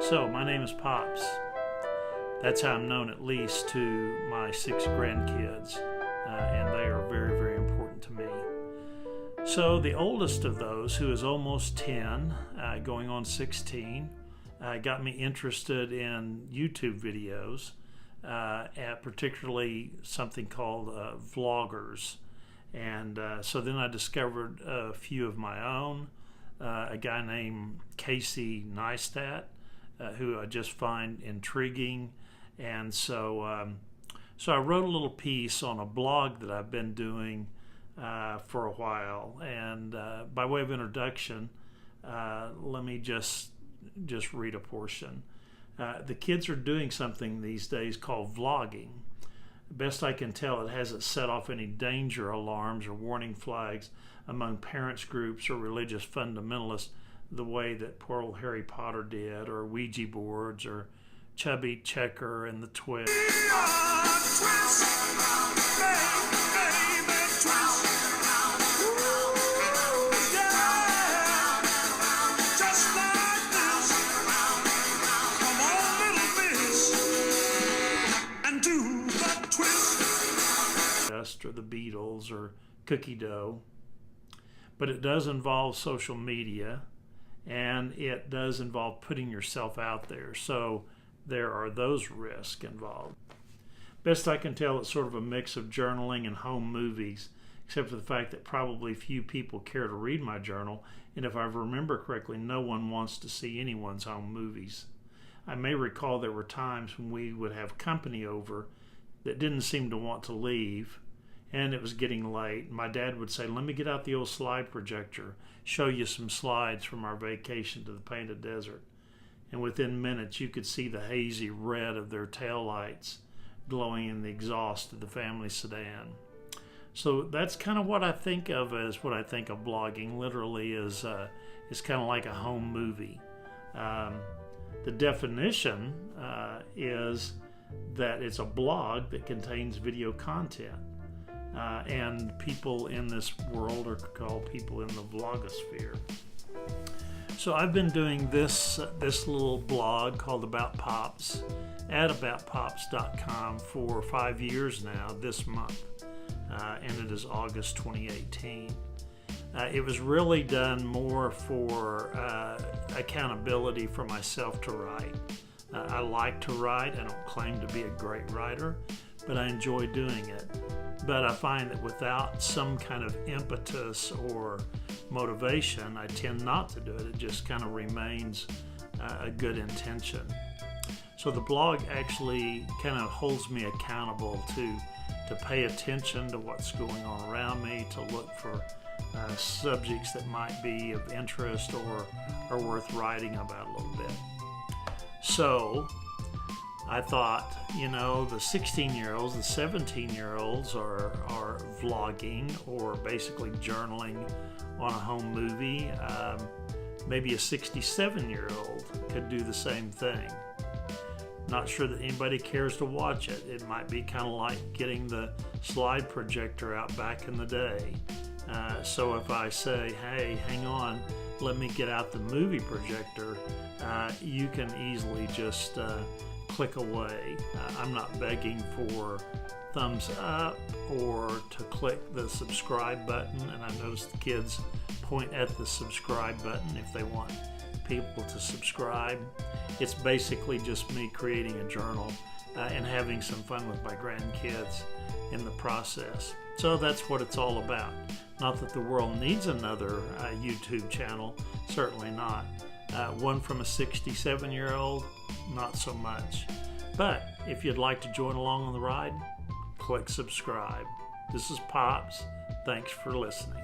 So, my name is Pops. That's how I'm known, at least to my 6 grandkids, and they are very, very important to me. So, the oldest of those, who is almost 10, going on 16, got me interested in YouTube videos, particularly something called vloggers. And so then I discovered a few of my own, a guy named Casey Neistat, who I just find intriguing. And so I wrote a little piece on a blog that I've been doing for a while. And by way of introduction, let me just read a portion. The kids are doing something these days called vlogging. Best I can tell, it hasn't set off any danger alarms or warning flags among parents groups or religious fundamentalists the way that poor old Harry Potter did, or Ouija boards, or Chubby Checker and the Twist. Or the Beatles or cookie dough, but it does involve social media, and it does involve putting yourself out there, so there are those risks involved. Best I can tell, it's sort of a mix of journaling and home movies, except for the fact that probably few people care to read my journal, and if I remember correctly, no one wants to see anyone's home movies. I may recall there were times when we would have company over that didn't seem to want to leave, and it was getting late. My dad would say, "Let me get out the old slide projector, show you some slides from our vacation to the Painted Desert." And within minutes, you could see the hazy red of their taillights glowing in the exhaust of the family sedan. So that's kind of what I think of as what I think of blogging. Literally is kind of like a home movie. The definition is that it's a blog that contains video content. And people in this world are called people in the vlogosphere. So I've been doing this little blog called About Pops at aboutpops.com for 5 years now this month, and it is August 2018. It was really done more for accountability for myself to write. I like to write. I don't claim to be a great writer, but I enjoy doing it. But I find that without some kind of impetus or motivation, I tend not to do it. It just kind of remains a good intention. So the blog actually kind of holds me accountable to pay attention to what's going on around me, to look for subjects that might be of interest or are worth writing about a little bit. So I thought, the 16-year-olds, the 17-year-olds are vlogging or basically journaling on a home movie. Maybe a 67-year-old could do the same thing. Not sure that anybody cares to watch it. It might be kind of like getting the slide projector out back in the day. So if I say, "Hey, hang on, let me get out the movie projector," you can easily just click away. I'm not begging for thumbs up or to click the subscribe button, and I notice the kids point at the subscribe button if they want people to subscribe. It's basically just me creating a journal and having some fun with my grandkids in the process. So that's what it's all about. Not that the world needs another YouTube channel, certainly not. One from a 67-year-old, not so much. But if you'd like to join along on the ride, click subscribe. This is Pops. Thanks for listening.